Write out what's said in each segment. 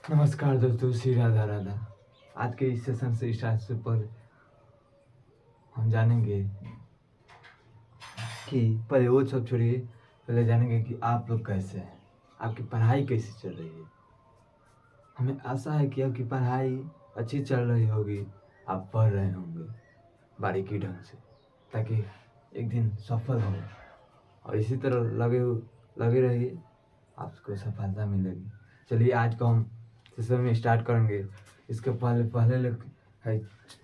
नमस्कार दोस्तों, श्री राधा राधा। आज के इस सेशन से स्टार्ट से पर हम जानेंगे कि पहले वो सब छोड़िए, पहले जानेंगे कि आप लोग कैसे हैं, आपकी पढ़ाई कैसी चल रही है। हमें आशा है कि आपकी पढ़ाई अच्छी चल रही होगी, आप पढ़ रहे होंगे बारीकी ढंग से, ताकि एक दिन सफल हो। और इसी तरह लगे रहिए, आपको सफलता मिलेगी। चलिए आज को हम सेशन में स्टार्ट करेंगे। इसके पहले पहले है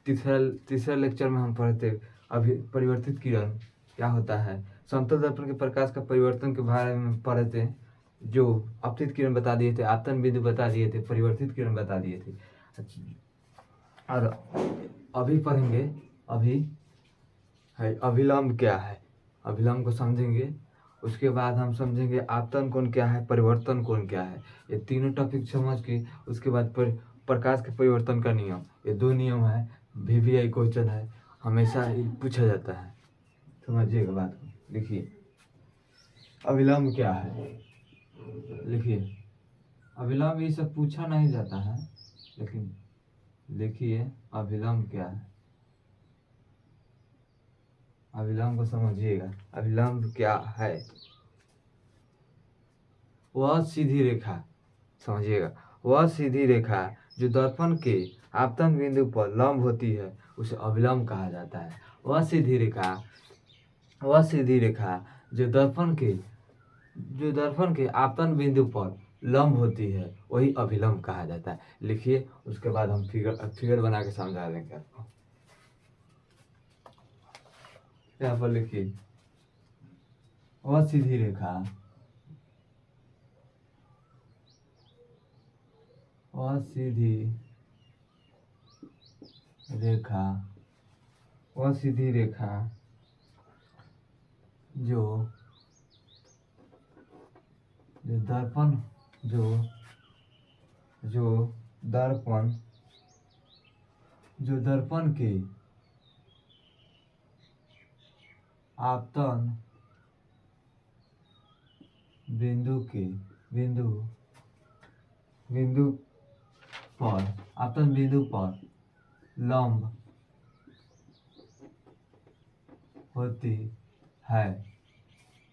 तीसरा लेक्चर में हम पढ़ते अभी परिवर्तित किरण क्या होता है, समतल दर्पण के प्रकाश का परिवर्तन के बारे में पढ़े थे। जो अपतित किरण बता दिए थे, आपतन बिंदु बता दिए थे, परिवर्तित किरण बता दिए थे। और अभी पढ़ेंगे, अभी है अभिलंब क्या है, अभिलंब को समझेंगे। उसके बाद हम समझेंगे आपतन कोण क्या है, परिवर्तन कोण क्या है। ये तीनों टॉपिक समझ के उसके बाद प्रकाश के परिवर्तन का नियम, ये दो नियम है। VVI क्वेश्चन है, हमेशा ही पूछा जाता है। समझिएगा बात को। लिखिए अभिलंब क्या है, लिखिए अभिलंब ये सब पूछा नहीं जाता है, लेकिन लिखिए अभिलंब क्या है। अभिलंब को समझिएगा, अभिलंब क्या है। वह सीधी रेखा, समझिएगा, वह सीधी रेखा जो दर्पण के आपतन बिंदु पर लंब होती है उसे अभिलंब कहा जाता है। वह सीधी रेखा जो दर्पण के आपतन बिंदु पर लंब होती है वही अभिलंब कहा जाता है। लिखिए, उसके बाद हम फिगर बना के समझा देंगे आपको। यहाँ पर लिखिए वह सीधी रेखा, वह सीधी रेखा, वह सीधी रेखा जो दर्पण दर्पण के आपतन बिंदु पर लंब होती है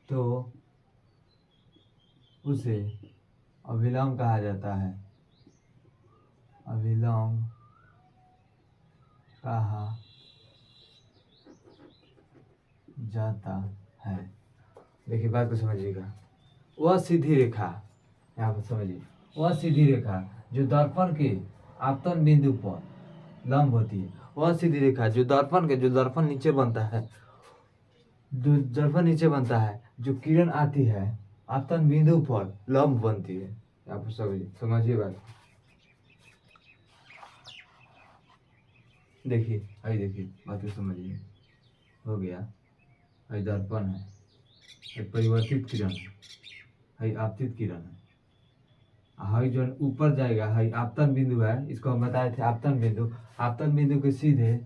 तो उसे अभिलंब कहा जाता है। अभिलंब कहा जाता है। देखिए बात को समझिएगा, वह सीधी रेखा, यहाँ पर समझिए, वह सीधी रेखा जो दर्पण के आपतन बिंदु पर लंब होती है, वह सीधी रेखा जो दर्पण नीचे बनता है, जो किरण आती है आपतन बिंदु पर लंब बनती है। यहाँ पर समझिए बात। देखिए आई, देखिए बात को समझिए। हो गया, आई दर्पण है, ये परिवर्तित किरण है, आपतित किरण है। हाई जो ऊपर जाएगा, हाई आपतन बिंदु है, इसको हम बताए थे आपतन बिंदु के सीधे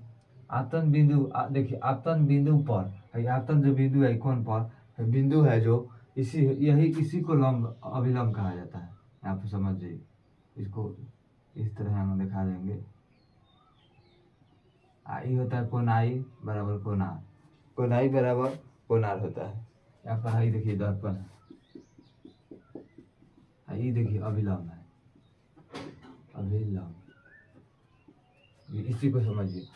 आपतन बिंदु देखिए आपतन बिंदु पर है, आपतन जो बिंदु है कौन पर बिंदु है जो इसी को लंब अभिलंब कहा जाता है। यहाँ पर समझिए, इसको इस तरह हम दिखा देंगे। आई होता है कोनाई बराबर कोनार, कोनाई बराबर कोनार होता है। यहाँ पर आई देखिए दर्पण है, ये देखिए अभिलंब है, अभिलंब, इसी को समझिए।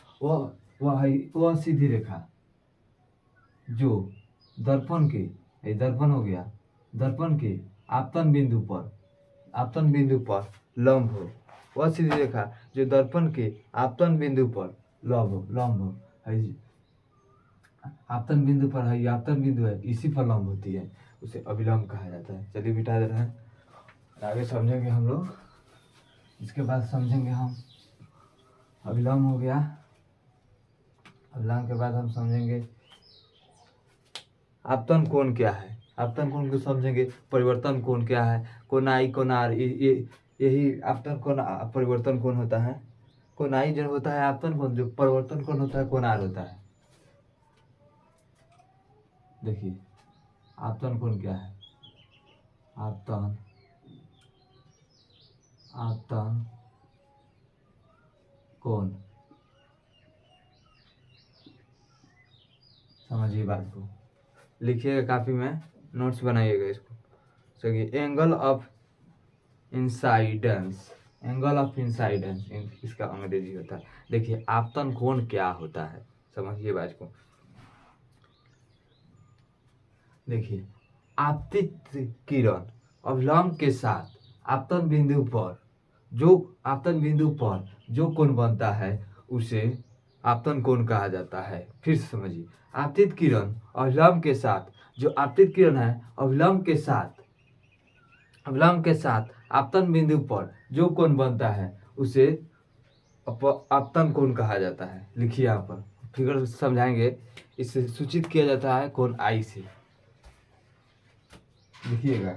वह सीधी रेखा जो दर्पण हो गया, दर्पण के आपतन बिंदु पर लंब हो। वह सीधी रेखा जो दर्पण के आपतन बिंदु पर लंब हो है, आपतन बिंदु पर है, आपतन बिंदु है, इसी पर लंब होती है, उसे अभिलंब कहा जाता है। चलिए बिठा दे रहे हैं, आगे समझेंगे हम लोग। इसके बाद समझेंगे हम अभिलंब हो गया, अभिलंब के बाद हम समझेंगे आपतन कोण क्या है, आपतन कोण को समझेंगे। परिवर्तन कोण क्या है, कोनाई कोनार, यही आपतन कोण परिवर्तन कोण होता है। कोनाई जो होता है आपतन कोण, जो परिवर्तन कोण होता है कोनार होता है। देखिए आपतन कोण क्या है, आपतन आपतन कोण। समझिए बात को, लिखिएगा काफी में, नोट्स बनाइएगा इसको। चलिए, एंगल ऑफ इंसाइडेंस, एंगल ऑफ इंसाइडेंस इसका अंग्रेजी होता है। देखिए आपतन कोण क्या होता है, समझिए बात को। देखिए, आपतित किरण अभिलंब के साथ आपतन बिंदु पर जो कोण बनता है उसे आपतन कोण कहा जाता है। फिर से समझिए, आपतित किरण अभिलंब के साथ, जो आपतित किरण है अभिलंब के साथ आपतन बिंदु पर जो कोण बनता है उसे आपतन कोण कहा जाता है। लिखिए यहाँ पर, फिगर समझाएंगे। इसे सूचित किया जाता है कोण आई से। लिखिएगा,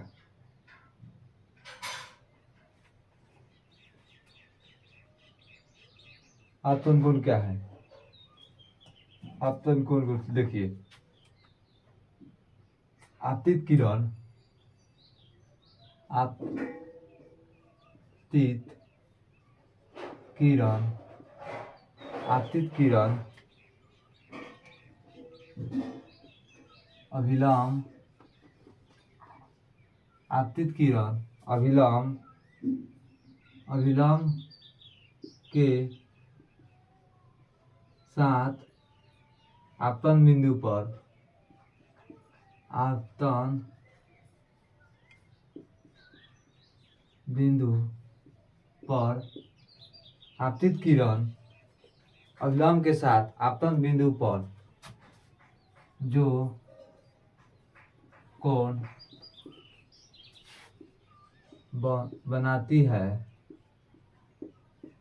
आपतन कोण क्या है। आपतन कोण को देखिए, आपतित किरण आपतित किरण अभिलंब आपतित किरण अभिलंब के साथ आपतन बिंदु पर आपतित किरण अभिलंब के साथ आपतन बिंदु पर जो कोण बनाती है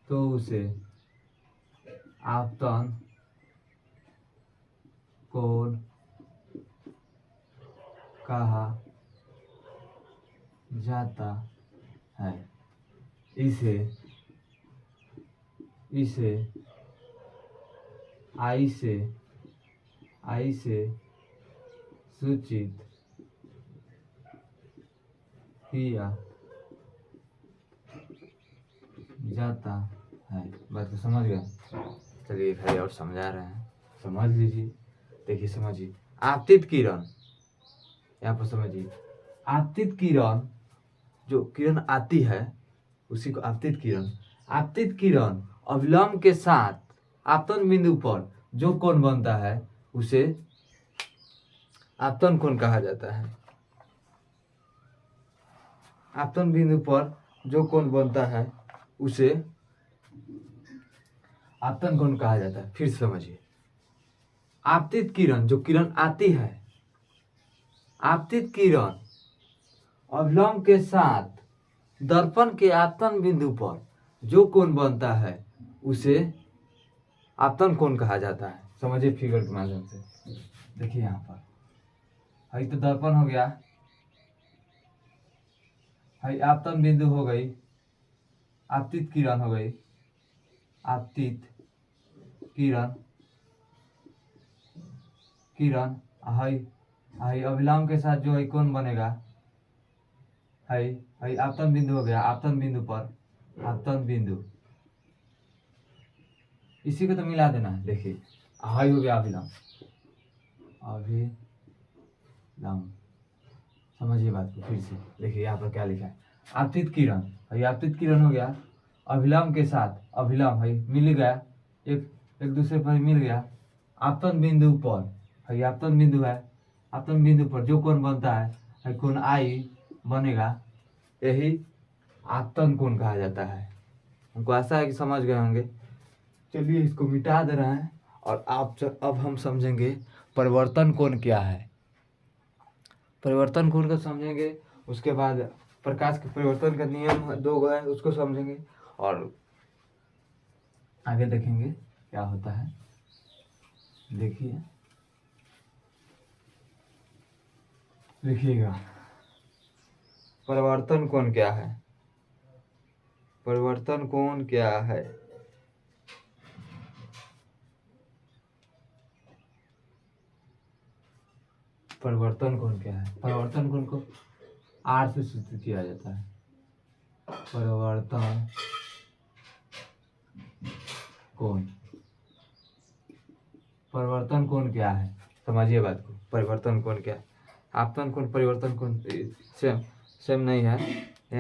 तो उसे आपतन कोण कहा जाता है। इसे आई से सूचित किया जाता है। बात को समझ गए। चलिए भाई और समझा रहे हैं, समझ लीजिए। देखिए समझिए, आपतित किरण, यहाँ पर समझिए, आपतित किरण जो किरण आती है उसी को आपतित किरण अभिलंब के साथ आपतन बिंदु पर जो कोण बनता है उसे आपतन कोण कहा जाता है। आपतन बिंदु पर जो कोण बनता है उसे आपतन कोण कहा जाता है। फिर समझिए, आपतित किरण जो किरण आती है, आपतित किरण अभिलंब के साथ दर्पण के आपतन बिंदु पर जो कोण बनता है उसे आपतन कोण कहा जाता है। समझिए फिगर के माध्यम से। देखिए यहाँ पर हई तो दर्पण हो गया, हई आपतन बिंदु हो गई, आपतित किरण हो गई, आपतित किरण हई अभिलंब के साथ जो है कोण बनेगा, हई आपतन बिंदु हो गया, आपतन बिंदु पर आपतन बिंदु, इसी को तो मिला देना है। देखिए हई हो गया अभिलंब, समझिए बात को फिर से। देखिए यहाँ पर क्या लिखा है, आपतित किरण, हई आपतित किरण हो गया, अभिलंब के साथ, अभिलंब हई मिल गया, एक दूसरे पर मिल गया, आपतन बिंदु पर, हई आपतन बिंदु है, आपतन बिंदु पर जो कोण बनता है, हई कोण आई बनेगा, यही आपतन कोण कहा जाता है। हमको आशा है कि समझ गए होंगे। चलिए इसको मिटा दे रहे हैं और अब हम समझेंगे परिवर्तन कोण क्या है। परिवर्तन कोण को समझेंगे, उसके बाद प्रकाश के परिवर्तन का नियम 2 है उसको समझेंगे और आगे देखेंगे क्या होता है। देखिए, लिखिएगा, परिवर्तन कोण क्या है। परिवर्तन कोण क्या है। परिवर्तन कोण क्या है। परिवर्तन कोण को आर से सूचित किया जाता है। परिवर्तन कोण। परिवर्तन कोण क्या है, समझिए बात को। परिवर्तन कोण क्या है? आपतन कोण परिवर्तन कोण सेम सेम नहीं है,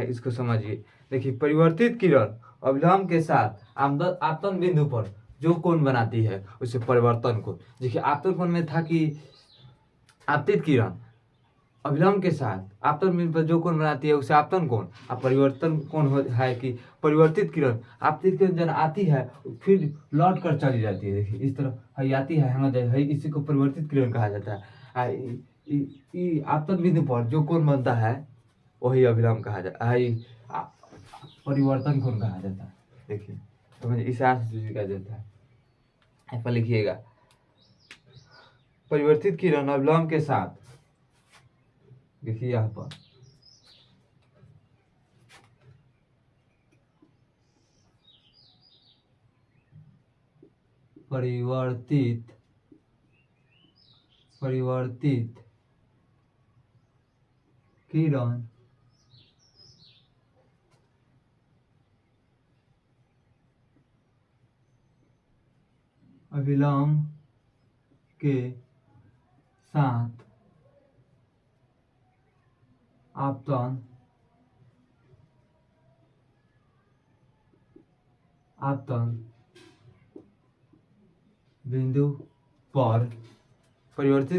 इसको समझिए। देखिए, परिवर्तित किरण अभिलंब के साथ आपतन बिंदु पर जो कोण बनाती है उसे परिवर्तन कोण। देखिए, आपतन कोण में था कि आपतित किरण अभिलंब के साथ आपतन बिंदु पर जो कोण बनाती है उसे आपतन कोण। अब परिवर्तन कोण है कि परिवर्तित किरण, आपतित किरण जब आती है फिर लौट कर चली जाती है। देखिए, इस तरह है आती है, हम है, इसी को परिवर्तित किरण कहा जाता है। आपतन बिंदु पर जो कोण बनता है वही अभिलंब कहा जाता है, परिवर्तन कोण कहा जाता है। देखिए, तो मुझे इस से कहा जाता है। यहाँ पर लिखिएगा, परिवर्तित किरण अभिलंब के साथ, देखिए यहाँ पर परिवर्तित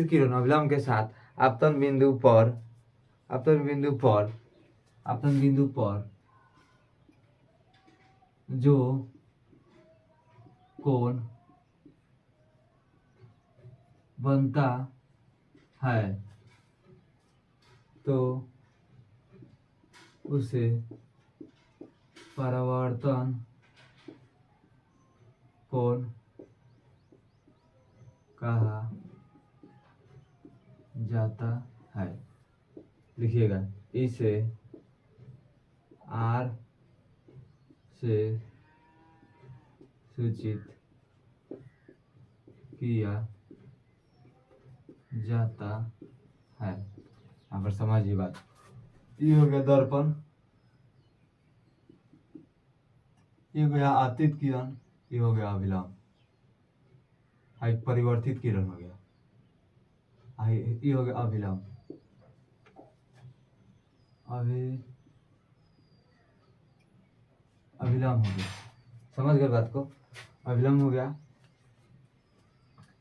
किरण अभिलंब के साथ आपतन बिंदु पर, परिवर्तित किरण अभिलंब के साथ आपतन बिंदु पर जो कोण बनता है तो उसे परावर्तन कोण कहा जाता है। लिखिएगा, इसे आर से सूचित किया जाता है। यहाँ पर समझिए बात। ये हो गया दर्पण, ये हो गया आपतित किरण, ये हो गया अभिलंब, परिवर्तित किरण हो गया, ये हो गया अभिलंब। अभिलंब हो गया, समझ गए बात को। अभिलंब हो गया,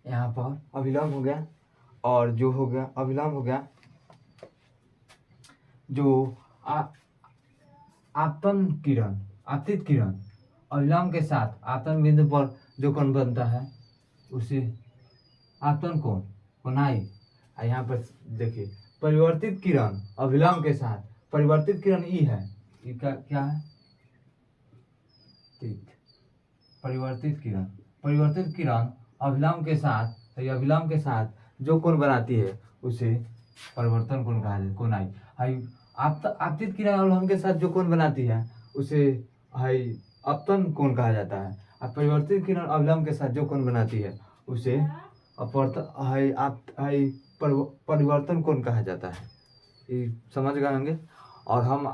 यहाँ पर अभिलंब हो गया, और जो हो गया अभिलंब हो गया, जो आपतन किरण, आपतित किरण अभिलंब के साथ आपतन बिंदु पर जो कोण बनता है उसे आपतन कोण, कोणाई। यहाँ पर देखिए, परिवर्तित किरण अभिलंब के साथ, परिवर्तित किरण ई है, इसका क्या है, परिवर्तित किरण अभिलंब के साथ, तो अभिलंब के साथ जो कोण बनाती है उसे परिवर्तन कोण कहा जाता है, कोणाई। आपतित किरण अभिलंब के साथ जो कोण बनाती है उसे अपतन कोण कहा जाता है। अब परिवर्तित किरण अभिलंब के साथ जो कोण बनाती है उसे परिवर्तन कोण कहा जाता है। ये समझ गए होंगे। और हम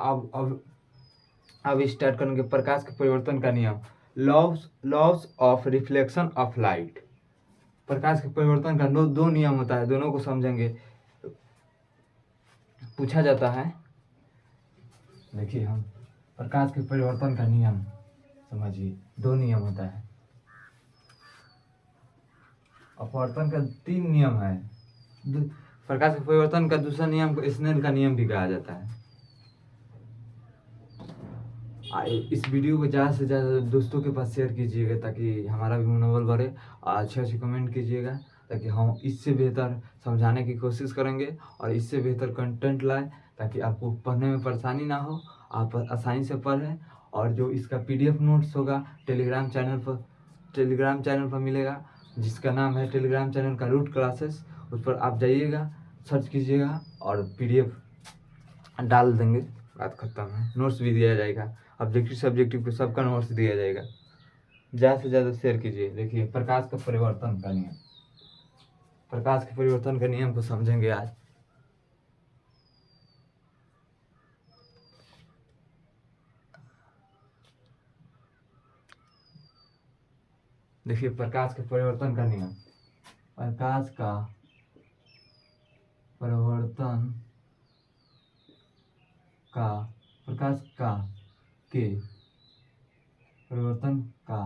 अब स्टार्ट करेंगे प्रकाश के परिवर्तन का नियम, laws of reflection of light. प्रकाश के परिवर्तन का दो नियम होता है, दोनों को समझेंगे। पूछा जाता है, देखिए, हम प्रकाश के परिवर्तन का नियम समझिए, दो नियम होता है। अपवर्तन का 3 नियम है। प्रकाश के परिवर्तन का दूसरा नियम को स्नेल का नियम भी कहा जाता है। इस वीडियो को ज़्यादा से ज़्यादा दोस्तों के पास शेयर कीजिएगा ताकि हमारा भी मनोबल बढ़े, और अच्छे कमेंट कीजिएगा ताकि हम इससे बेहतर समझाने की कोशिश करेंगे और इससे बेहतर कंटेंट लाएं, ताकि आपको पढ़ने में परेशानी ना हो, आप आसानी से पढ़ें। और जो इसका PDF नोट्स होगा टेलीग्राम चैनल पर मिलेगा, जिसका नाम है टेलीग्राम चैनल का रूट क्लासेस। उस पर आप जाइएगा, सर्च कीजिएगा और PDF डाल देंगे, बात खत्म है। नोट्स भी दिया जाएगा, ऑब्जेक्टिव सब्जेक्टिव पे सबका नोट्स दिया जाएगा। ज़्यादा से ज़्यादा शेयर कीजिए। देखिए, प्रकाश के परिवर्तन का नियम को समझेंगे आज। देखिए प्रकाश के परिवर्तन का नियम, प्रकाश का परिवर्तन का प्रकाश का के परिवर्तन का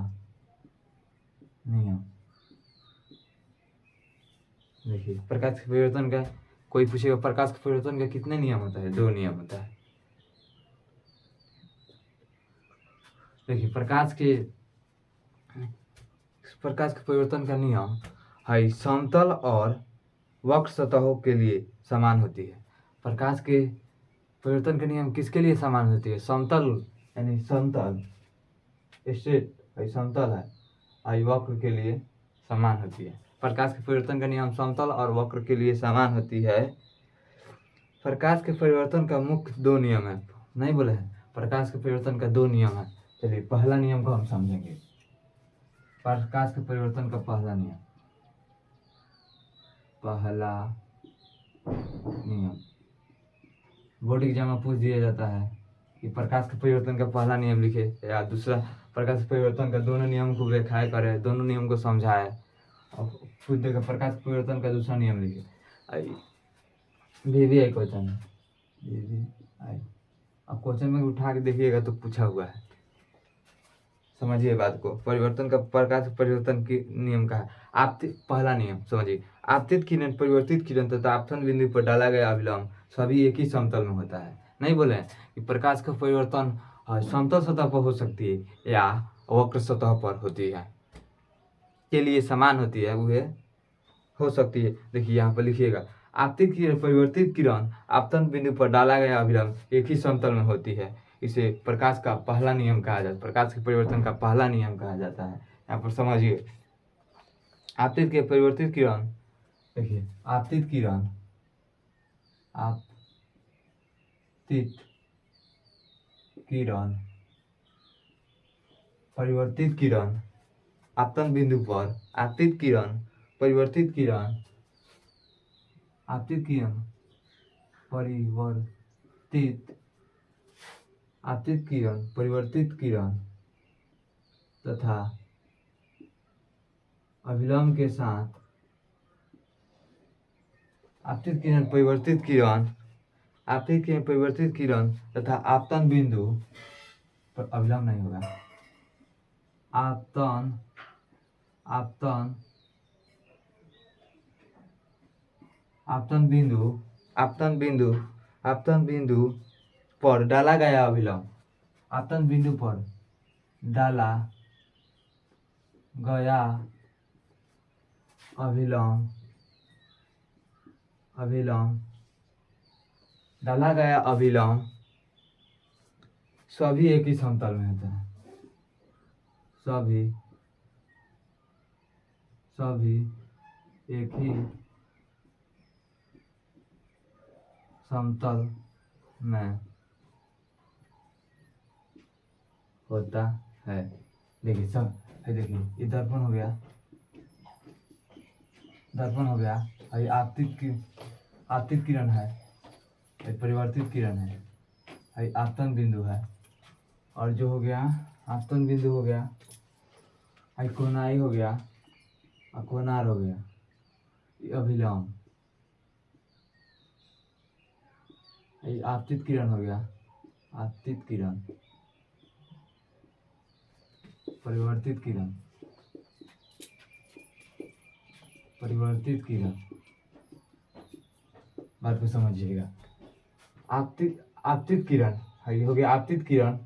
नियम। देखिए प्रकाश के परिवर्तन का, कोई पूछेगा प्रकाश के परिवर्तन का कितने नियम होता है? 2 नियम होता है। देखिए प्रकाश के परिवर्तन का नियम है समतल और वक्र सतहों के लिए समान होती है। प्रकाश के परिवर्तन का नियम किसके लिए समान होती है? समतल यानी समतल स्ट्रेट है, समतल है, और वक्र के लिए समान होती है। प्रकाश के परिवर्तन का नियम समतल और वक्र के लिए समान होती है। प्रकाश के परिवर्तन का मुख्य 2 नियम है, नहीं बोले हैं? प्रकाश के परिवर्तन का 2 नियम है। चलिए पहला नियम को हम समझेंगे। प्रकाश के परिवर्तन का पहला नियम, बोर्ड एग्जाम में पूछ दिया जाता है कि प्रकाश के परिवर्तन का पहला नियम लिखे या दूसरा प्रकाश के परिवर्तन का दोनों नियम को व्याख्या करे, दोनों नियम को समझाए, और पूछ देगा प्रकाश के परिवर्तन का दूसरा नियम लिखे। VVI क्वेश्चन है, VVI। अब क्वेश्चन में उठा के देखिएगा तो पूछा हुआ है, समझिए बात को। परिवर्तन का प्रकाश परिवर्तन के नियम का है आपतित, पहला नियम समझिए, आपतित किरण, परिवर्तित किरण तथा आपतन बिंदु पर डाला गया अभिलंब सभी एक ही समतल में होता है। नहीं बोले कि प्रकाश का परिवर्तन समतल सतह पर हो सकती है या वक्र सतह पर होती है, के लिए समान होती है, वह हो सकती है। देखिए यहाँ पर लिखिएगा, आपतित किरण, परिवर्तित किरण आपतन बिंदु पर डाला गया अभिलंब एक ही समतल में होती है। इसे प्रकाश का पहला नियम कहा जाता है, प्रकाश के परिवर्तन का पहला नियम कहा जाता है। यहाँ पर समझिए, आपतित के परिवर्तित किरण, देखिए आपतित किरण, परिवर्तित किरण आपतन बिंदु पर, आपतित किरण, परिवर्तित किरण, आपतित किरण, परिवर्तित किरण तथा अभिलंब के साथ, आपतित किरण, परिवर्तित किरण तथा आपतन बिंदु पर अभिलंब नहीं होगा, आपतन बिंदु पर डाला गया अभिलंब, आपतन बिंदु पर डाला गया अभिलंब सभी एक ही समतल में होता है, सभी एक ही समतल में होता है। देखिए सब है, देखिए ये दर्पण हो गया, और ये आपतित किरण है, ये परिवर्तित किरण है, ये आपतन बिंदु है, और जो हो गया आपतन बिंदु हो गया, ये कोनाई हो गया और कोनार हो गया, ये अभिलंब, ये आपतित किरण हो गया, आपतित किरण, परिवर्तित किरण, बात को समझिएगा। आपतित किरण, ये हो गया आपतित किरण,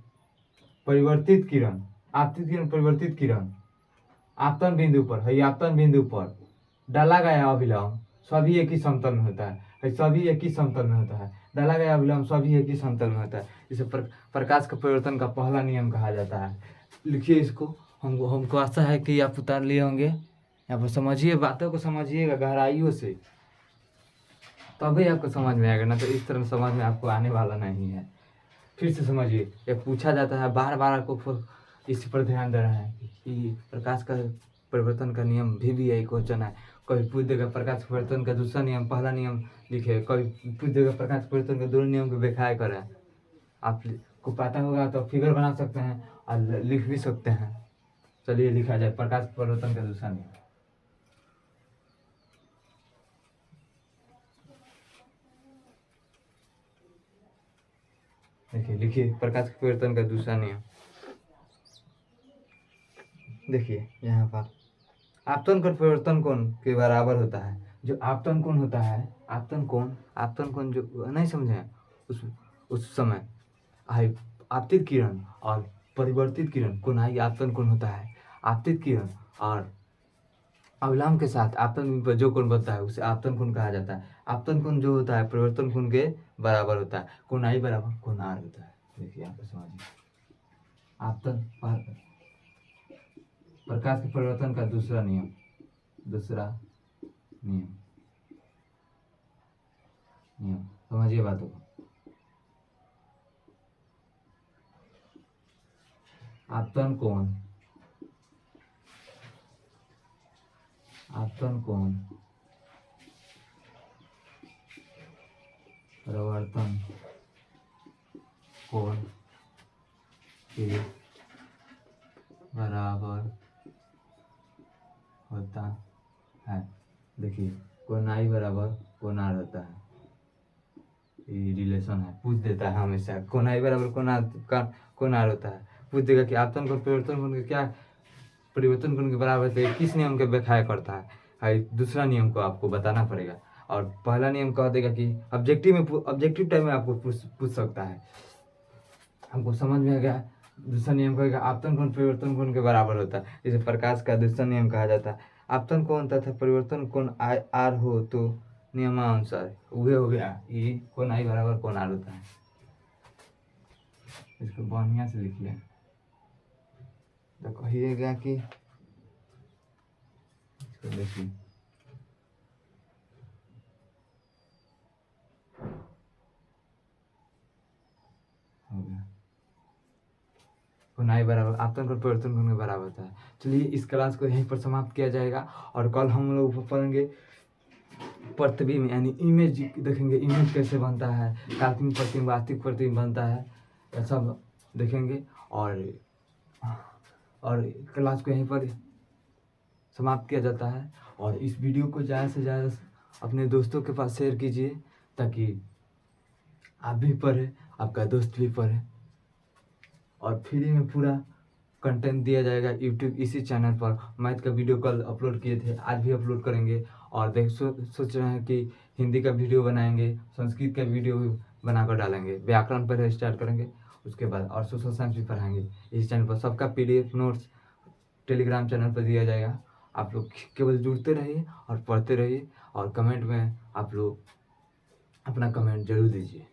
परिवर्तित किरण, परिवर्तित किरण आपतन बिंदु पर है, आपतन बिंदु पर डाला गया अभिलंब सभी एक ही समतल में होता है, सभी एक ही समतल में होता है, डाला गया अभिलंब सभी एक ही समतल में होता है। इसे प्रकाश का परिवर्तन का पहला नियम कहा जाता है। लिखिए इसको, हमको आशा है कि आप उतार लिए होंगे। यहाँ पर समझिए, बातों को समझिएगा गहराइयों से, तभी आपको समझ में आएगा, ना तो इस तरह समझ में आपको आने वाला नहीं है। फिर से समझिए, ये पूछा जाता है बार बार, आपको इस पर ध्यान देना है कि प्रकाश का परिवर्तन का नियम VVI क्वेश्चन है। कभी पूछ देगा प्रकाश परिवर्तन का दूसरा नियम, पहला नियम लिखे, कभी पूछ देगा प्रकाश परिवर्तन का दोनों नियम को व्याख्या करें। आपको पता होगा तो फिगर बना सकते हैं और लिख भी सकते हैं। चलिए लिखा जाए प्रकाश परिवर्तन का दूसरा नियम। देखिए लिखिए प्रकाश परिवर्तन का दूसरा नियम। देखिए यहाँ पर आपतन कोण परिवर्तन कोण के बराबर होता है। जो आपतन कोण होता है, आपतन कोण जो नहीं समझे उस समय आपतित किरण और परिवर्तित किरण कोणाई आपतन कोण होता है। आपतित किरण और अविलंब के साथ आपतन पर जो कोण बनता है उसे आपतन कोण कहा जाता है। आपतन कोण जो होता है परिवर्तन कोण के बराबर होता है। कोणाई बराबर कोण आर होता है। देखिए यहाँ पर समझिए आपतन प्रकाश के परिवर्तन का दूसरा नियम समझिए बातों को। आपतन कोण परिवर्तन कोण के बराबर होता है। देखिए कोणाई बराबर कोण आर होता है। ये रिलेशन है, पूछ देता है हमेशा कोणाई बराबर कोण आर होता है। पूछ देगा कि आपतन कोण परिवर्तन कोण के क्या परिवर्तन कोण के बराबर होता है, किस नियम के व्याख्या करता है। दूसरा नियम को आपको बताना पड़ेगा। और पहला नियम कह देगा कि ऑब्जेक्टिव टाइम में आपको पूछ सकता है। हमको समझ में आ गया। दूसरा नियम कहेगा आपतन कोण परिवर्तन कोण के बराबर होता है। इसे प्रकाश का दूसरा नियम कहा जाता है। आपतन कोण तथा परिवर्तन कोण आर हो तो नियमानुसार वह हो गया ये कोण आई बराबर कोण आर होता है। इसको बढ़िया से लिख लें तो कहिएगा कि इसको देखिए हो गया कोणाई बराबर आपतन कोण परिवर्तन कोण के बराबर होता है। चलिए इस क्लास को यहीं पर समाप्त किया जाएगा और कल हम लोग पढ़ेंगे प्रतिबिंब यानी इमेज देखेंगे। इमेज कैसे बनता है, काल्पनिक प्रतिबिंब वास्तविक प्रतिबिंब बनता है, यह सब देखेंगे। और क्लास को यहीं पर समाप्त किया जाता है। और इस वीडियो को ज़्यादा से ज़्यादा अपने दोस्तों के पास शेयर कीजिए ताकि आप भी पढ़ें, आपका दोस्त भी पढ़े। और फ्री में पूरा कंटेंट दिया जाएगा यूट्यूब इसी चैनल पर। मैथ का वीडियो कल अपलोड किए थे, आज भी अपलोड करेंगे। और सोच रहे हैं कि हिंदी का वीडियो बनाएंगे, संस्कृत का वीडियो बनाकर डालेंगे, व्याकरण पर स्टार्ट करेंगे, उसके बाद और सोशल साइंस भी पढ़ाएंगे इसी चैनल पर। सबका PDF नोट्स टेलीग्राम चैनल पर दिया जाएगा। आप लोग केवल जुड़ते रहिए और पढ़ते रहिए। और कमेंट में आप लोग अपना कमेंट जरूर दीजिए।